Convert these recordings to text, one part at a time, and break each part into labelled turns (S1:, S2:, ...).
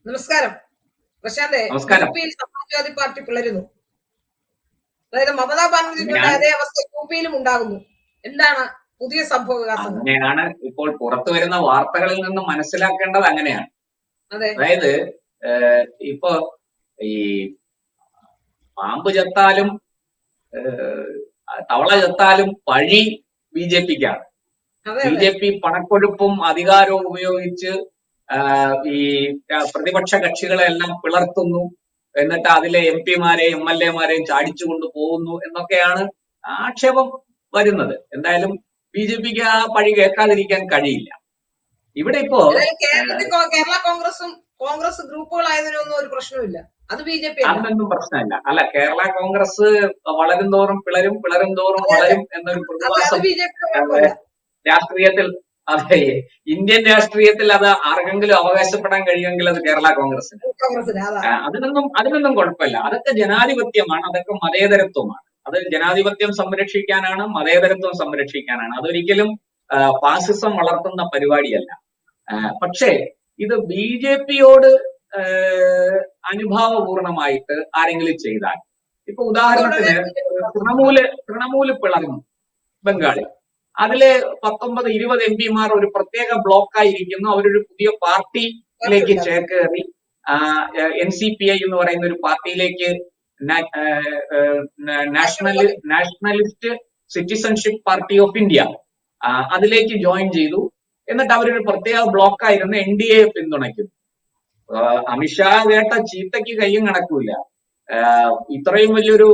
S1: നമസ്കാരം പ്രശാന്തേ.
S2: നമസ്കാരം.
S1: യുപിയിൽ സമാജ്വാദി പാർട്ടി പിളരുന്നു. അതായത് മമതാ ബാനർജിയുടെ അതേ അവസ്ഥ യുപിയിലും ഉണ്ടാകുന്നു. എന്താണ് പുതിയ സംഭവ വികാസങ്ങൾ?
S2: അങ്ങനെയാണ് ഇപ്പോൾ പുറത്തു വരുന്ന വാർത്തകളിൽ നിന്ന് മനസ്സിലാക്കേണ്ടത്. അങ്ങനെയാണ്.
S1: അതെ,
S2: അതായത് ഇപ്പൊ ഈ പാമ്പ് ചത്താലും തവള ചത്താലും പഴി ബി ജെ പിക്കാണ്.
S1: അതെ,
S2: ബി
S1: അതെ.
S2: ജെ പി പണക്കൊഴുപ്പും അധികാരവും ഉപയോഗിച്ച് ഈ പ്രതിപക്ഷ കക്ഷികളെല്ലാം പിളർത്തുന്നു, എന്നിട്ട് അതിലെ എം പിമാരെയും എം എൽ എമാരെയും ചാടിച്ചു കൊണ്ട് പോകുന്നു എന്നൊക്കെയാണ് ആക്ഷേപം വരുന്നത്. എന്തായാലും ബി ജെ പിക്ക് ആ പഴി കേൾക്കാതിരിക്കാൻ കഴിയില്ല. ഇവിടെ ഇപ്പോ
S1: ഏതായാലും കേരളത്തിൽ കേരള കോൺഗ്രസ് ഗ്രൂപ്പുകളായതിനൊന്നും ഒരു പ്രശ്നമില്ല. അത് ബി ജെ പി
S2: അതിനൊന്നും പ്രശ്നമില്ല. അല്ല, കേരള കോൺഗ്രസ് വളരും തോറും പിളരും, പിളരും തോറും വളരും എന്നൊരു പ്രതിഭാസം
S1: ബി ജെ പി
S2: രാഷ്ട്രീയത്തിൽ, അതെ, ഇന്ത്യൻ രാഷ്ട്രീയത്തിൽ അത് ആർക്കെങ്കിലും അവകാശപ്പെടാൻ കഴിയുമെങ്കിൽ അത് കേരള കോൺഗ്രസിന്. അതിനൊന്നും കുഴപ്പമില്ല. അതൊക്കെ ജനാധിപത്യമാണ്, അതൊക്കെ മതേതരത്വമാണ്. അത് ജനാധിപത്യം സംരക്ഷിക്കാനാണ്, മതേതരത്വം സംരക്ഷിക്കാനാണ്. അതൊരിക്കലും ഫാസിസം വളർത്തുന്ന പരിപാടിയല്ല. പക്ഷേ ഇത് ബി ജെ പിയോട് അനുഭാവപൂർണമായിട്ട് ആരെങ്കിലും ചെയ്താൽ, ഇപ്പൊ ഉദാഹരണത്തിന് തൃണമൂല് പിളർന്നു ബംഗാളിൽ. അതില് 19-20 എം പിമാർ ഒരു പ്രത്യേക ബ്ലോക്കായിരിക്കുന്നു. അവരൊരു പുതിയ പാർട്ടിയിലേക്ക് ചേക്കേറി, NCPI എന്ന് പറയുന്ന ഒരു പാർട്ടിയിലേക്ക്, nationalist citizenship party of India, അതിലേക്ക് ജോയിൻ ചെയ്തു. എന്നിട്ട് അവരൊരു പ്രത്യേക ബ്ലോക്കായിരുന്ന NDA പിന്തുണയ്ക്കുന്നു. അമിത്ഷാ കേട്ട ചീത്തയ്ക്ക് കയ്യും കണക്കൂല. ഇത്രയും വലിയൊരു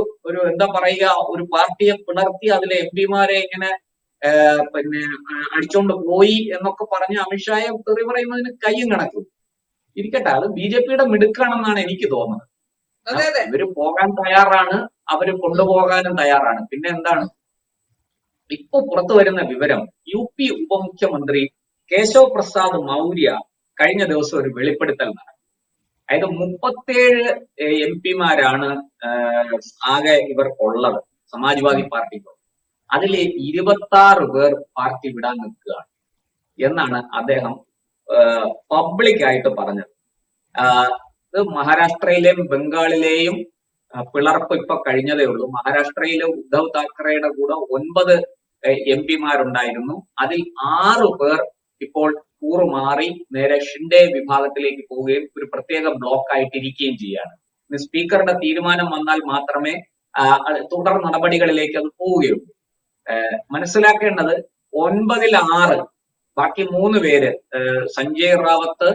S2: എന്താ പറയുക, ഒരു പാർട്ടിയെ പിളർത്തി അതിലെ എം പിമാരെ ഇങ്ങനെ പിന്നെ അടിച്ചോണ്ട് പോയി എന്നൊക്കെ പറഞ്ഞ് അമിത്ഷായെ തെറി പറയുന്നതിന് കയ്യും കണക്കും. ഇരിക്കട്ടെ, അത് ബി ജെ പിയുടെ മിടുക്കാണെന്നാണ് എനിക്ക് തോന്നുന്നത്. ഇവര് പോകാൻ തയ്യാറാണ്, അവര് കൊണ്ടുപോകാനും തയ്യാറാണ്. പിന്നെ എന്താണ് ഇപ്പൊ പുറത്തു വരുന്ന വിവരം? UP ഉപമുഖ്യമന്ത്രി കേശവ് പ്രസാദ് മൗര്യ കഴിഞ്ഞ ദിവസം ഒരു വെളിപ്പെടുത്തൽ നടത്തി. അതായത് 37 എം പിമാരാണ് ആകെ ഇവർ ഉള്ളത്, സമാജ്വാദി പാർട്ടിക്ക്. അതില് 26 പേർ പാർട്ടി വിടാൻ നിൽക്കുകയാണ് എന്നാണ് അദ്ദേഹം പബ്ലിക്കായിട്ട് പറഞ്ഞത്. ഇത് മഹാരാഷ്ട്രയിലെയും ബംഗാളിലെയും പിളർപ്പ് ഇപ്പൊ കഴിഞ്ഞതേ ഉള്ളൂ. മഹാരാഷ്ട്രയിലെ ഉദ്ധവ് താക്കറെയുടെ കൂടെ 9 എം പിമാരുണ്ടായിരുന്നു. അതിൽ 6 പേർ ഇപ്പോൾ കൂറുമാറി നേരെ ഷിൻഡെ വിഭാഗത്തിലേക്ക് പോവുകയും ഒരു പ്രത്യേക ബ്ലോക്ക് ആയിട്ടിരിക്കുകയും ചെയ്യാണ്. സ്പീക്കറുടെ തീരുമാനം വന്നാൽ മാത്രമേ തുടർ നടപടികളിലേക്ക് അത് പോവുകയുള്ളൂ. മനസ്സിലാക്കേണ്ടത് 9-ൽ 6, ബാക്കി 3 പേര്, സഞ്ജയ് റാവത്ത്,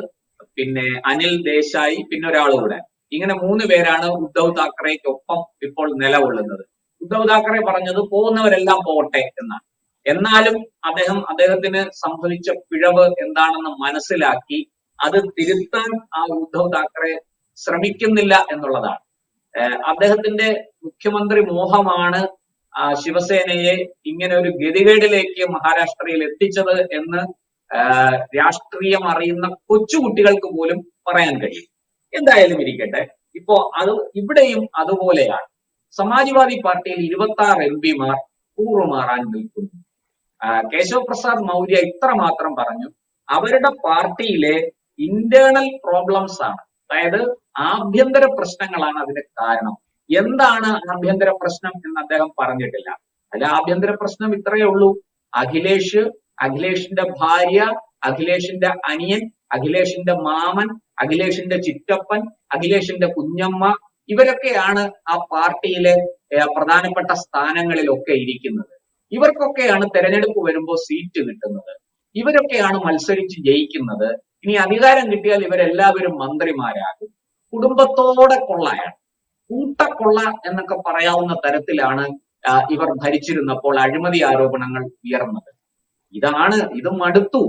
S2: പിന്നെ അനിൽ ദേശായി, പിന്നെ ഒരാളുകൂടെ, ഇങ്ങനെ 3 പേരാണ് ഉദ്ധവ് താക്കറെയ്ക്കൊപ്പം ഇപ്പോൾ നിലകൊള്ളുന്നത്. ഉദ്ധവ് താക്കറെ പറഞ്ഞത് പോകുന്നവരെല്ലാം പോകട്ടെ എന്നാണ്. എന്നാലും അദ്ദേഹത്തിന് സംഭവിച്ച പിഴവ് എന്താണെന്ന് മനസ്സിലാക്കി അത് തിരുത്താൻ ആ ഉദ്ധവ് താക്കറെ ശ്രമിക്കുന്നില്ല എന്നുള്ളതാണ്. അദ്ദേഹത്തിന്റെ മുഖ്യമന്ത്രി മോഹമാണ് ശിവസേനയെ ഇങ്ങനെ ഒരു ഗതികേടിലേക്ക് മഹാരാഷ്ട്രയിൽ എത്തിച്ചത് എന്ന് രാഷ്ട്രീയം അറിയുന്ന കൊച്ചുകുട്ടികൾക്ക് പോലും പറയാൻ കഴിയും. എന്തായാലും ഇരിക്കട്ടെ, ഇപ്പോ ഇവിടെയും അതുപോലെയാണ്. സമാജ്വാദി പാർട്ടിയിൽ 26 എം പിമാർ കൂറുമാറാൻ നിൽക്കുന്നു. കേശവ് പ്രസാദ് മൗര്യ ഇത്ര മാത്രം പറഞ്ഞു: അവരുടെ പാർട്ടിയിലെ ഇന്റേണൽ പ്രോബ്ലംസ് ആണ്, അതായത് ആഭ്യന്തര പ്രശ്നങ്ങളാണ് അതിന് കാരണം. എന്താണ് ആഭ്യന്തര പ്രശ്നം എന്ന് അദ്ദേഹം പറഞ്ഞിട്ടില്ല. അതിൽ ആഭ്യന്തര പ്രശ്നം ഇത്രയേ ഉള്ളൂ: അഖിലേഷിന്റെ ഭാര്യ, അഖിലേഷിന്റെ അനിയൻ, അഖിലേഷിന്റെ മാമൻ, അഖിലേഷിന്റെ ചിറ്റപ്പൻ, അഖിലേഷിന്റെ കുഞ്ഞമ്മ, ഇവരൊക്കെയാണ് ആ പാർട്ടിയിലെ പ്രധാനപ്പെട്ട സ്ഥാനങ്ങളിലൊക്കെ ഇരിക്കുന്നത്. ഇവർക്കൊക്കെയാണ് തെരഞ്ഞെടുപ്പ് വരുമ്പോൾ സീറ്റ് കിട്ടുന്നത്. ഇവരൊക്കെയാണ് മത്സരിച്ച് ജയിക്കുന്നത്. ഇനി അധികാരം കിട്ടിയാൽ ഇവരെല്ലാവരും മന്ത്രിമാരാകും. കുടുംബത്തോടെ കൊള്ളയാണ്, കൂട്ടക്കൊള്ള എന്നൊക്കെ പറയാവുന്ന തരത്തിലാണ് ഇവർ ഭരിച്ചിരുന്നപ്പോൾ അഴിമതി ആരോപണങ്ങൾ ഉയർന്നത്. ഇത് മടുത്തു.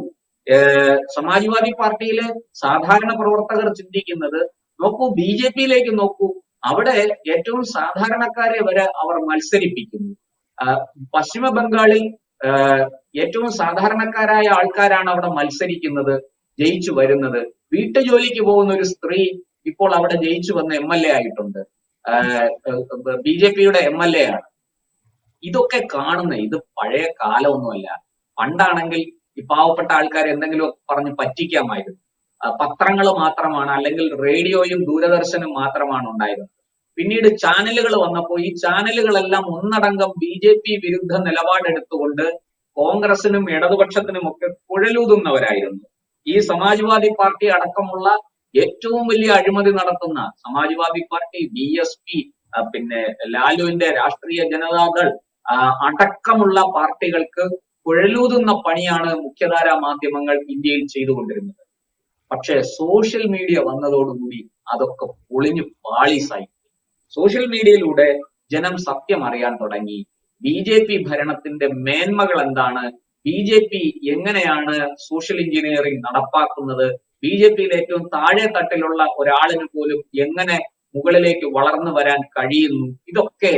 S2: സമാജ്വാദി പാർട്ടിയിലെ സാധാരണ പ്രവർത്തകർ ചിന്തിക്കുന്നത്, നോക്കൂ, ബി ജെ പിയിലേക്ക് നോക്കൂ, അവിടെ ഏറ്റവും സാധാരണക്കാരെ വരെ അവർ മത്സരിപ്പിക്കുന്നു. പശ്ചിമ ബംഗാളിൽ ഏറ്റവും സാധാരണക്കാരായ ആൾക്കാരാണ് അവിടെ മത്സരിക്കുന്നത്, ജയിച്ചു വരുന്നത്. വീട്ടുജോലിക്ക് പോകുന്ന ഒരു സ്ത്രീ ഇപ്പോൾ അവിടെ ജയിച്ചു വന്ന MLA ആയിട്ടുണ്ട്, BJP-യുടെ MLA ആണ്. ഇതൊക്കെ ഇത് പഴയ കാലമൊന്നുമല്ല. പണ്ടാണെങ്കിൽ ഈ പാവപ്പെട്ട ആൾക്കാരെ എന്തെങ്കിലും പറഞ്ഞ് പറ്റിക്കാമായിരുന്നു. പത്രങ്ങൾ മാത്രമാണ്, അല്ലെങ്കിൽ റേഡിയോയും ദൂരദർശനും മാത്രമാണ് ഉണ്ടായിരുന്നത്. പിന്നീട് ചാനലുകൾ വന്നപ്പോൾ ഈ ചാനലുകളെല്ലാം ഒന്നടങ്കം BJP വിരുദ്ധ നിലപാടെടുത്തുകൊണ്ട് കോൺഗ്രസിനും ഇടതുപക്ഷത്തിനും ഒക്കെ കുഴലൂതുന്നവരായിരുന്നു. ഈ സമാജ്വാദി പാർട്ടി അടക്കമുള്ള ഏറ്റവും വലിയ അഴിമതി നടത്തുന്ന സമാജ്വാദി പാർട്ടി, BSP, പിന്നെ ലാലുവിന്റെ രാഷ്ട്രീയ ജനതാദൾ അടക്കമുള്ള പാർട്ടികൾക്ക് കുഴലൂതുന്ന പണിയാണ് മുഖ്യധാരാ മാധ്യമങ്ങൾ ഇന്ത്യയിൽ ചെയ്തുകൊണ്ടിരുന്നത്. പക്ഷേ സോഷ്യൽ മീഡിയ വന്നതോടുകൂടി അതൊക്കെ പൊളിഞ്ഞു പാളീസായി. സോഷ്യൽ മീഡിയയിലൂടെ ജനം സത്യം അറിയാൻ തുടങ്ങി. BJP ഭരണത്തിന്റെ മേന്മകൾ എന്താണ്, BJP എങ്ങനെയാണ് സോഷ്യൽ എഞ്ചിനീയറിംഗ് നടപ്പാക്കുന്നത്, BJPയിൽ ഏറ്റവും താഴെ തട്ടിലുള്ള ഒരാളിന് പോലും എങ്ങനെ മുകളിലേക്ക് വളർന്നു വരാൻ കഴിയുന്നു, ഇതൊക്കെ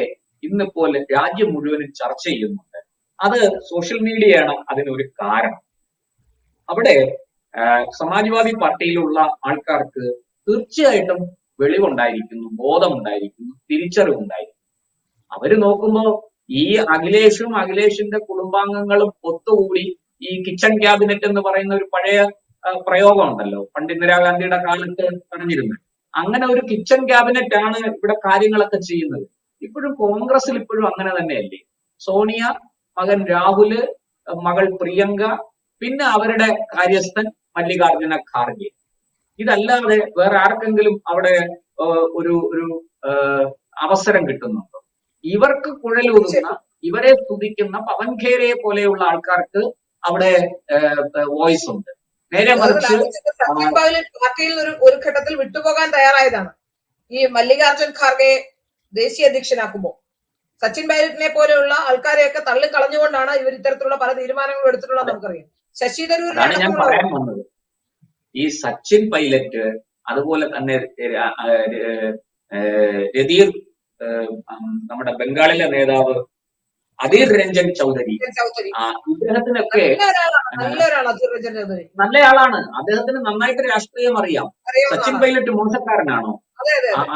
S2: ഇന്നിപ്പോൾ രാജ്യം മുഴുവനും ചർച്ച ചെയ്യുന്നുണ്ട്. അത് സോഷ്യൽ മീഡിയയാണ് അതിനൊരു കാരണം. അവിടെ സമാജ്വാദി പാർട്ടിയിലുള്ള ആൾക്കാർക്ക് തീർച്ചയായിട്ടും വെളിവുണ്ടായിരിക്കുന്നു, ബോധമുണ്ടായിരിക്കുന്നു, തിരിച്ചറിവുണ്ടായിരിക്കുന്നു. അവര് നോക്കുമ്പോ ഈ അഖിലേഷിന്റെ കുടുംബാംഗങ്ങളും ഒത്തുകൂടി ഈ കിച്ചൺ ക്യാബിനറ്റ് എന്ന് പറയുന്ന ഒരു പഴയ പ്രയോഗം ഉണ്ടല്ലോ, പണ്ട് ഇന്ദിരാഗാന്ധിയുടെ കാലത്ത് പറഞ്ഞിരുന്നത്. അങ്ങനെ ഒരു കിച്ചൺ ക്യാബിനറ്റ് ആണ് ഇവിടെ കാര്യങ്ങളൊക്കെ ചെയ്യുന്നത്. ഇപ്പോഴും കോൺഗ്രസിൽ ഇപ്പോഴും അങ്ങനെ തന്നെയല്ലേ? സോണിയ, മകൻ രാഹുല്, മകൾ പ്രിയങ്ക, പിന്നെ അവരുടെ കാര്യസ്ഥൻ മല്ലികാർജുന ഖാർഗെ. ഇതല്ലാതെ വേറെ ആർക്കെങ്കിലും അവിടെ ഒരു അവസരം കിട്ടുന്നുണ്ടോ? ഇവർക്ക് കുഴലൂതുന്ന, ഇവരെ സ്തുതിക്കുന്ന പവൻ ഖേരയെ പോലെയുള്ള ആൾക്കാർക്ക് അവിടെ വോയിസ് ഉണ്ട്. നേരെ മറിച്ച്
S1: സച്ചിൻ പൈലറ്റ് പാർട്ടിയിൽ ഒരു ഘട്ടത്തിൽ വിട്ടുപോകാൻ തയ്യാറായതാണ്. ഈ മല്ലികാർജുൻ ഖാർഗെ ദേശീയ അധ്യക്ഷനാക്കുമ്പോൾ സച്ചിൻ പൈലറ്റിനെ പോലെയുള്ള ആൾക്കാരെയൊക്കെ തള്ളിക്കളഞ്ഞുകൊണ്ടാണ് ഇവർ ഇത്തരത്തിലുള്ള പല തീരുമാനങ്ങളും എടുത്തിട്ടുള്ളത് നമുക്കറിയാം. ശശി തരൂരിനാണ്
S2: ഞാൻ പറയാൻ വന്നത്. ഈ സച്ചിൻ പൈലറ്റ്, അതുപോലെ തന്നെ രതീർ, നമ്മുടെ ബംഗാളിലെ നേതാവ് അധീർ രഞ്ജൻ ചൗധരി, ഇദ്ദേഹത്തിനൊക്കെ നല്ലയാളാണ്. അദ്ദേഹത്തിന് നന്നായിട്ട് രാഷ്ട്രീയം അറിയാം. സച്ചിൻ പൈലറ്റ് മോശക്കാരനാണോ?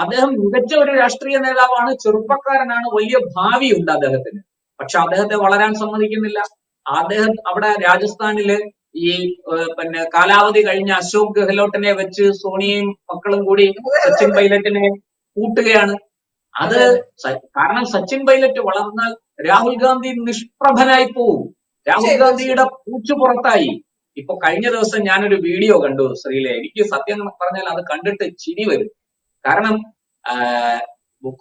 S2: അദ്ദേഹം മികച്ച ഒരു രാഷ്ട്രീയ നേതാവാണ്, ചെറുപ്പക്കാരനാണ്, വലിയ ഭാവിയുണ്ട് അദ്ദേഹത്തിന്. പക്ഷെ അദ്ദേഹത്തെ വളരാൻ സമ്മതിക്കുന്നില്ല. അദ്ദേഹം അവിടെ രാജസ്ഥാനില് ഈ പിന്നെ കാലാവധി കഴിഞ്ഞ അശോക് ഗെഹ്ലോട്ടിനെ വെച്ച് സോണിയയും മക്കളും കൂടി സച്ചിൻ പൈലറ്റിനെ കൂട്ടുകയാണ്. അത് കാരണം സച്ചിൻ പൈലറ്റ് വളർന്നാൽ രാഹുൽ ഗാന്ധി നിഷ്പ്രഭനായി പോവും. രാഹുൽ ഗാന്ധിയുടെ പൂച്ചു പുറത്തായി. ഇപ്പൊ കഴിഞ്ഞ ദിവസം ഞാനൊരു വീഡിയോ കണ്ടു ശ്രീലെ. എനിക്ക് സത്യം പറഞ്ഞാൽ അത് കണ്ടിട്ട് ചിരി വരും. കാരണം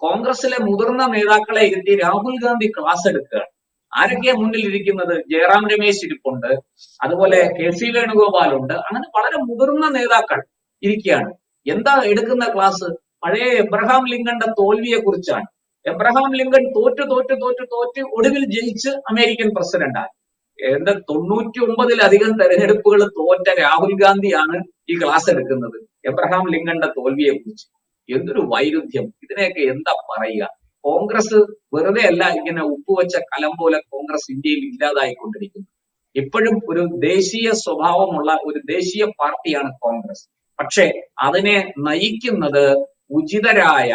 S2: കോൺഗ്രസിലെ മുതിർന്ന നേതാക്കളെ ഇരുത്തി രാഹുൽ ഗാന്ധി ക്ലാസ് എടുക്കുകയാണ്. ആരൊക്കെയാ മുന്നിൽ ഇരിക്കുന്നത്? ജയറാം രമേശ് ഇരിപ്പുണ്ട്, അതുപോലെ KC വേണുഗോപാൽ ഉണ്ട്. അങ്ങനെ വളരെ മുതിർന്ന നേതാക്കൾ ഇരിക്കുകയാണ്. എന്താ എടുക്കുന്ന ക്ലാസ്? പഴയ എബ്രഹാം ലിങ്കന്റെ തോൽവിയെ കുറിച്ചാണ്. എബ്രഹാം ലിങ്കൺ തോറ്റ് ഒടുവിൽ ജയിച്ച് അമേരിക്കൻ പ്രസിഡന്റായി. 99-ലധികം തെരഞ്ഞെടുപ്പുകൾ തോറ്റ രാഹുൽ ഗാന്ധിയാണ് ഈ ക്ലാസ് എടുക്കുന്നത് എബ്രഹാം ലിങ്കന്റെ തോൽവിയെ കുറിച്ച്. എന്തൊരു വൈരുദ്ധ്യം! ഇതിനെയൊക്കെ എന്താ പറയുക? കോൺഗ്രസ് വെറുതെ അല്ല ഇങ്ങനെ ഉപ്പുവെച്ച കലം പോലെ കോൺഗ്രസ് ഇന്ത്യയിൽ ഇല്ലാതായിക്കൊണ്ടിരിക്കുന്നു. ഇപ്പോഴും ഒരു ദേശീയ സ്വഭാവമുള്ള ഒരു ദേശീയ പാർട്ടിയാണ് കോൺഗ്രസ്. പക്ഷെ അതിനെ നയിക്കുന്നത് ഉചിതരായ,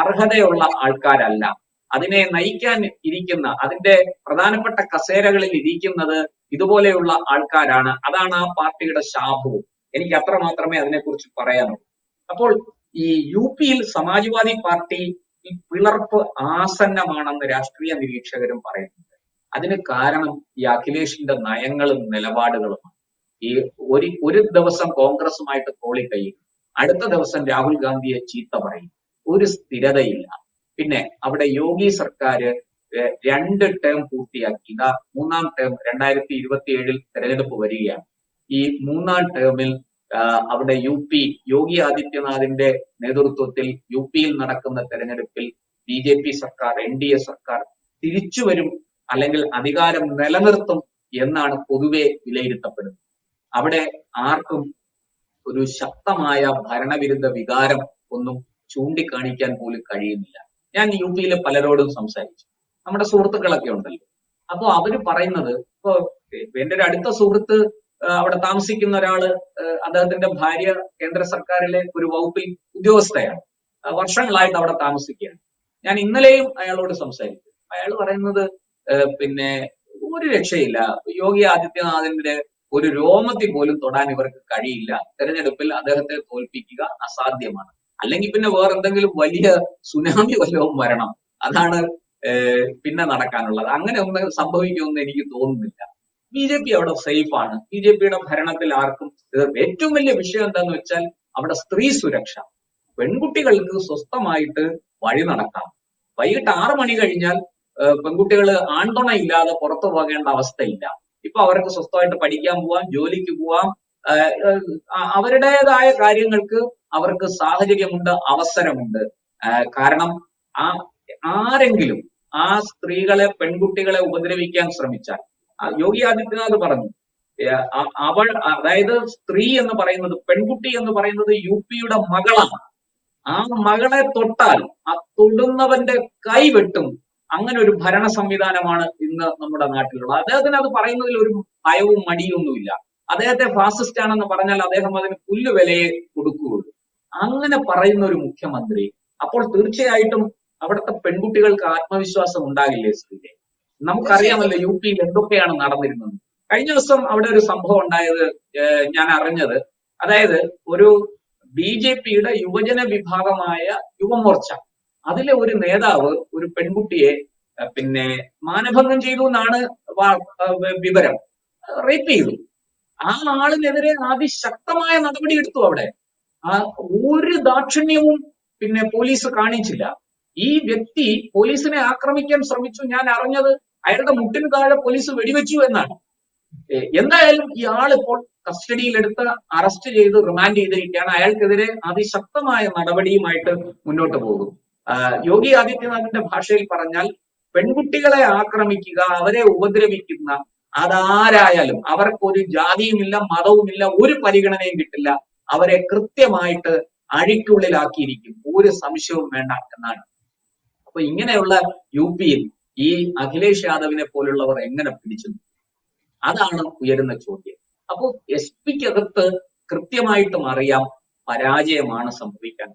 S2: അർഹതയുള്ള ആൾക്കാരല്ല. അതിനെ നയിക്കാൻ ഇരിക്കുന്ന, അതിന്റെ പ്രധാനപ്പെട്ട കസേരകളിൽ ഇരിക്കുന്നത് ഇതുപോലെയുള്ള ആൾക്കാരാണ്. അതാണ് ആ പാർട്ടിയുടെ ശാപവും. എനിക്ക് അത്ര മാത്രമേ അതിനെക്കുറിച്ച് പറയാനുള്ളൂ. അപ്പോൾ ഈ UPയിൽ സമാജ്വാദി പാർട്ടി പിളർപ്പ് ആസന്നമാണെന്ന് രാഷ്ട്രീയ നിരീക്ഷകരും പറയുന്നുണ്ട്. അതിന് കാരണം ഈ അഖിലേഷിന്റെ നയങ്ങളും നിലപാടുകളുമാണ്. ഈ ഒരു ദിവസം കോൺഗ്രസുമായിട്ട് തോളിക്കയ്യും, അടുത്ത ദിവസം രാഹുൽ ഗാന്ധിയെ ചീത്ത പറയും. ഒരു സ്ഥിരതയില്ല. പിന്നെ അവിടെ യോഗി സർക്കാർ 2 ടേം പൂർത്തിയാക്കി. ഇതാ 3ാം ടേം 2027 തെരഞ്ഞെടുപ്പ് വരികയാണ്. ഈ 3ാം ടേമിൽ അവിടെ യോഗി ആദിത്യനാഥിന്റെ നേതൃത്വത്തിൽ UPയിൽ നടക്കുന്ന തെരഞ്ഞെടുപ്പിൽ BJP സർക്കാർ, NDA സർക്കാർ തിരിച്ചു വരും, അല്ലെങ്കിൽ അധികാരം നിലനിർത്തും എന്നാണ് പൊതുവെ വിലയിരുത്തപ്പെടുന്നത്. അവിടെ ആർക്കും ഒരു ശക്തമായ ഭരണവിരുദ്ധ വികാരം ഒന്നും ചൂണ്ടിക്കാണിക്കാൻ പോലും കഴിയുന്നില്ല. ഞാൻ UPയിലെ പലരോടും സംസാരിച്ചു, നമ്മുടെ സുഹൃത്തുക്കളൊക്കെ ഉണ്ടല്ലോ. അപ്പൊ അവര് പറയുന്നത്, ഇപ്പൊ എന്റെ ഒരു അടുത്ത സുഹൃത്ത് അവിടെ താമസിക്കുന്ന ഒരാള്, അദ്ദേഹത്തിന്റെ ഭാര്യ കേന്ദ്ര സർക്കാരിലെ ഒരു വകുപ്പിൽ ഉദ്യോഗസ്ഥയാണ്, വർഷങ്ങളായിട്ട് അവിടെ താമസിക്കുകയാണ്. ഞാൻ ഇന്നലെയും അയാളോട് സംസാരിച്ചു. അയാൾ പറയുന്നത് പിന്നെ ഒരു രക്ഷയില്ല, യോഗി ആദിത്യനാഥിന്റെ ഒരു രോമത്തിൽ പോലും തൊടാൻ ഇവർക്ക് കഴിയില്ല. തെരഞ്ഞെടുപ്പിൽ അദ്ദേഹത്തെ തോൽപ്പിക്കുക അസാധ്യമാണ്. അല്ലെങ്കിൽ പിന്നെ വേറെ എന്തെങ്കിലും വലിയ സുനാമി വല്ലതും വരണം. അതാണ് പിന്നെ നടക്കാനുള്ളത്. അങ്ങനെ ഒന്നും സംഭവിക്കുമെന്ന് എനിക്ക് തോന്നുന്നില്ല. BJP അവിടെ സേഫ് ആണ്. BJPയുടെ ഭരണത്തിൽ ആർക്കും ഏറ്റവും വലിയ വിഷയം എന്താന്ന് വെച്ചാൽ അവിടെ സ്ത്രീ സുരക്ഷ. പെൺകുട്ടികൾക്ക് സ്വസ്ഥമായിട്ട് വഴി നടക്കാം. വൈകിട്ട് 6 മണി കഴിഞ്ഞാൽ പെൺകുട്ടികൾ ആൺതുണ ഇല്ലാതെ പുറത്തു പോകേണ്ട അവസ്ഥയില്ല. ഇപ്പൊ അവർക്ക് സ്വസ്ഥമായിട്ട് പഠിക്കാൻ പോവാം, ജോലിക്ക് പോവാം, അവരുടേതായ കാര്യങ്ങൾക്ക് അവർക്ക് സാഹചര്യമുണ്ട്, അവസരമുണ്ട്. കാരണം ആരെങ്കിലും ആ സ്ത്രീകളെ, പെൺകുട്ടികളെ ഉപദ്രവിക്കാൻ ശ്രമിച്ചാൽ, യോഗി ആദിത്യനാഥ് പറഞ്ഞു, അതായത് സ്ത്രീ എന്ന് പറയുന്നത്, പെൺകുട്ടി എന്ന് പറയുന്നത് UPയുടെ മകളാണ്. ആ മകളെ തൊട്ടാൽ ആ തൊടുന്നവന്റെ കൈ വെട്ടും. അങ്ങനെ ഒരു ഭരണ സംവിധാനമാണ് ഇന്ന് നമ്മുടെ നാട്ടിലുള്ളത്. അദ്ദേഹത്തിന് അത് പറയുന്നതിൽ ഒരു ഭയവും മടിയൊന്നുമില്ല. അദ്ദേഹത്തെ ഫാസിസ്റ്റ് ആണെന്ന് പറഞ്ഞാൽ അദ്ദേഹം അതിന് പുല്ലുവിലയെ കൊടുക്കുകയുള്ളൂ. അങ്ങനെ പറയുന്ന ഒരു മുഖ്യമന്ത്രി, അപ്പോൾ തീർച്ചയായിട്ടും അവിടുത്തെ പെൺകുട്ടികൾക്ക് ആത്മവിശ്വാസം ഉണ്ടാകില്ലേ സ്ത്രീയെ? നമുക്കറിയാമല്ലോ UPയിൽ എന്തൊക്കെയാണ് നടന്നിരുന്നത്. കഴിഞ്ഞ ദിവസം അവിടെ ഒരു സംഭവം ഉണ്ടായത് ഞാൻ അറിഞ്ഞത്, അതായത് ഒരു BJPയുടെ യുവജന വിഭാഗമായ യുവമോർച്ച, അതിലെ ഒരു നേതാവ് ഒരു പെൺകുട്ടിയെ മാനഭംഗം ചെയ്തു എന്നാണ് വിവരം. റേപ്പ് ചെയ്തു. ആ ആളിനെതിരെ അതിശക്തമായ നടപടി എടുത്തു. അവിടെ ഒരു ദാക്ഷിണ്യവും പോലീസ് കാണിച്ചില്ല. ഈ വ്യക്തി പോലീസിനെ ആക്രമിക്കാൻ ശ്രമിച്ചു. ഞാൻ അറിഞ്ഞത് അയാളുടെ മുട്ടിന് താഴെ പോലീസ് വെടിവെച്ചു എന്നാണ്. എന്തായാലും ഈ ആളിപ്പോൾ കസ്റ്റഡിയിലെടുത്ത് അറസ്റ്റ് ചെയ്ത് റിമാൻഡ് ചെയ്തിരിക്കുകയാണ്. അയാൾക്കെതിരെ അതിശക്തമായ നടപടിയുമായിട്ട് മുന്നോട്ട് പോകും. യോഗി ആദിത്യനാഥിന്റെ ഭാഷയിൽ പറഞ്ഞാൽ, പെൺകുട്ടികളെ ആക്രമിക്കുക, അവരെ ഉപദ്രവിക്കുന്ന അതാരായാലും അവർക്കൊരു ജാതിയുമില്ല, മതവുമില്ല, ഒരു പരിഗണനയും കിട്ടില്ല. അവരെ കൃത്യമായിട്ട് അഴിക്കുള്ളിലാക്കിയിരിക്കും, ഒരു സംശയവും വേണ്ട എന്നാണ്. അപ്പൊ ഇങ്ങനെയുള്ള UPയിൽ ഈ അഖിലേഷ് യാദവിനെ പോലുള്ളവർ എങ്ങനെ പിടിച്ചു? അതാണ് ഉയരുന്ന ചോദ്യം. അപ്പൊ SP-ക്കകത്ത് കൃത്യമായിട്ടും അറിയാം പരാജയമാണ് സംഭവിക്കാൻ.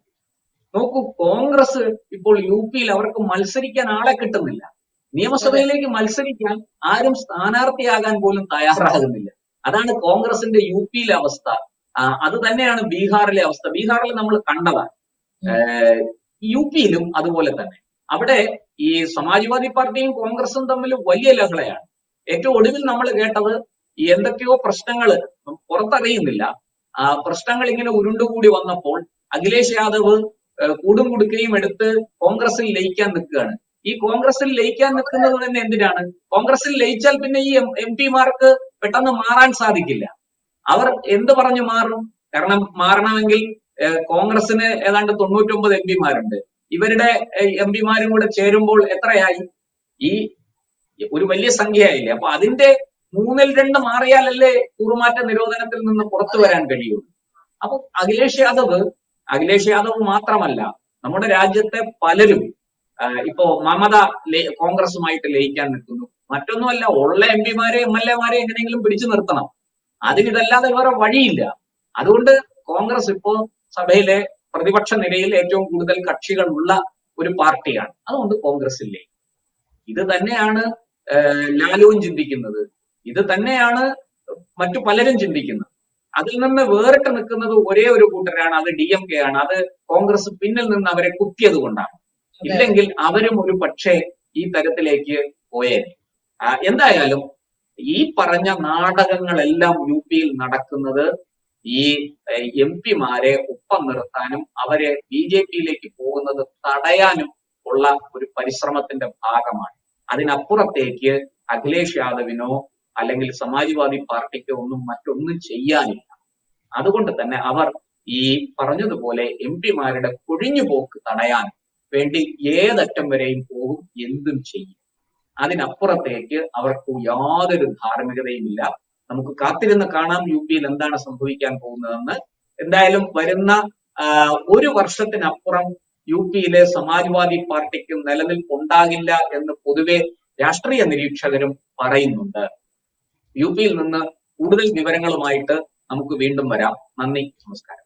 S2: നോക്കൂ, കോൺഗ്രസ് ഇപ്പോൾ UPയിൽ അവർക്ക് മത്സരിക്കാൻ ആളെ കിട്ടുന്നില്ല. നിയമസഭയിലേക്ക് മത്സരിക്കാൻ ആരും സ്ഥാനാർത്ഥിയാകാൻ പോലും തയ്യാറാകുന്നില്ല. അതാണ് കോൺഗ്രസിന്റെ UPയിലെ അവസ്ഥ. അത് തന്നെയാണ് ബീഹാറിലെ അവസ്ഥ. ബീഹാറിൽ നമ്മൾ കണ്ടതാണ്. UPയിലും അതുപോലെ തന്നെ. അവിടെ ഈ സമാജ്വാദി പാർട്ടിയും കോൺഗ്രസും തമ്മിൽ വലിയ ലഹളയാണ്. ഏറ്റവും ഒടുവിൽ നമ്മൾ കേട്ടത് എന്തൊക്കെയോ പ്രശ്നങ്ങൾ പുറത്തറിയുന്നില്ല. പ്രശ്നങ്ങൾ ഇങ്ങനെ ഉരുണ്ടുകൂടി വന്നപ്പോൾ അഖിലേഷ് യാദവ് കൂടും കുടുക്കയും എടുത്ത് കോൺഗ്രസിൽ ലയിക്കാൻ നിൽക്കുകയാണ്. ഈ കോൺഗ്രസിൽ ലയിക്കാൻ നിൽക്കുന്നത് തന്നെ എന്തിനാണ്? കോൺഗ്രസിൽ ലയിച്ചാൽ പിന്നെ ഈ MP-മാർക്ക് പെട്ടെന്ന് മാറാൻ സാധിക്കില്ല. അവർ എന്ത് പറഞ്ഞു മാറും? കാരണം മാറണമെങ്കിൽ കോൺഗ്രസിന് ഏതാണ്ട് 99 MP-മാരുണ്ട്. ഇവരുടെ MP-മാരും കൂടെ ചേരുമ്പോൾ എത്രയായി? ഈ ഒരു വലിയ സംഖ്യയായില്ലേ? അപ്പൊ അതിന്റെ 2/3 മാറിയാലല്ലേ കൂറുമാറ്റ നിരോധനത്തിൽ നിന്ന് പുറത്തു വരാൻ കഴിയുള്ളൂ. അപ്പൊ അഖിലേഷ് യാദവ് മാത്രമല്ല, നമ്മുടെ രാജ്യത്തെ പലരും ഇപ്പോ മമത കോൺഗ്രസുമായിട്ട് ലയിക്കാൻ നിൽക്കുന്നു. മറ്റൊന്നുമല്ല, ഉള്ള MP-മാരെ MLA-മാരെ എങ്ങനെയെങ്കിലും പിടിച്ചു നിർത്തണം. അതിനിതല്ലാതെ വേറെ വഴിയില്ല. അതുകൊണ്ട് കോൺഗ്രസ് ഇപ്പോ സഭയിലെ പ്രതിപക്ഷ നിരയിൽ ഏറ്റവും കൂടുതൽ കക്ഷികൾ ഉള്ള ഒരു പാർട്ടിയാണ്. അതുകൊണ്ട് കോൺഗ്രസിൽ ലയിക്കും. ഇത് തന്നെയാണ് ലാലുവും ചിന്തിക്കുന്നത്. ഇത് തന്നെയാണ് മറ്റു പലരും ചിന്തിക്കുന്നത്. അതിൽ നിന്ന് വേറിട്ട് നിൽക്കുന്നത് ഒരേ ഒരു കൂട്ടരാണ്, അത് DMK ആണ്. അത് കോൺഗ്രസ് പിന്നിൽ നിന്ന് അവരെ കുത്തിയത് കൊണ്ടാണ്. ഇല്ലെങ്കിൽ അവരും ഒരു പക്ഷേ ഈ തരത്തിലേക്ക് പോയേനെ. എന്തായാലും ഈ പറഞ്ഞ നാടകങ്ങളെല്ലാം UPയിൽ നടക്കുന്നത് ഈ MP-മാരെ ഒപ്പം നിർത്താനും അവരെ BJPയിലേക്ക് പോകുന്നത് തടയാനും ഉള്ള ഒരു പരിശ്രമത്തിന്റെ ഭാഗമാണ്. അതിനപ്പുറത്തേക്ക് അഖിലേഷ് യാദവിനോ അല്ലെങ്കിൽ സമാജ്വാദി പാർട്ടിക്കോ മറ്റൊന്നും ചെയ്യാനില്ല. അതുകൊണ്ട് തന്നെ അവർ ഈ പറഞ്ഞതുപോലെ MP-മാരുടെ കൊഴിഞ്ഞുപോക്ക് തടയാൻ വേണ്ടി ഏതറ്റം വരെയും പോകും, എന്തും ചെയ്യും. അതിനപ്പുറത്തേക്ക് അവർക്ക് യാതൊരു ധാർമ്മികതയുമില്ല. നമുക്ക് കാത്തിരുന്ന് കാണാം UPയിൽ എന്താണ് സംഭവിക്കാൻ പോകുന്നതെന്ന്. എന്തായാലും വരുന്ന 1 വർഷത്തിനപ്പുറം UPയിലെ സമാജ്വാദി പാർട്ടിക്ക് നിലനിൽപ്പുണ്ടാകില്ല എന്ന് പൊതുവെ രാഷ്ട്രീയ നിരീക്ഷകരും പറയുന്നുണ്ട്. UPയിൽ നിന്ന് കൂടുതൽ വിവരങ്ങളുമായിട്ട് നമുക്ക് വീണ്ടും വരാം. നന്ദി, നമസ്കാരം.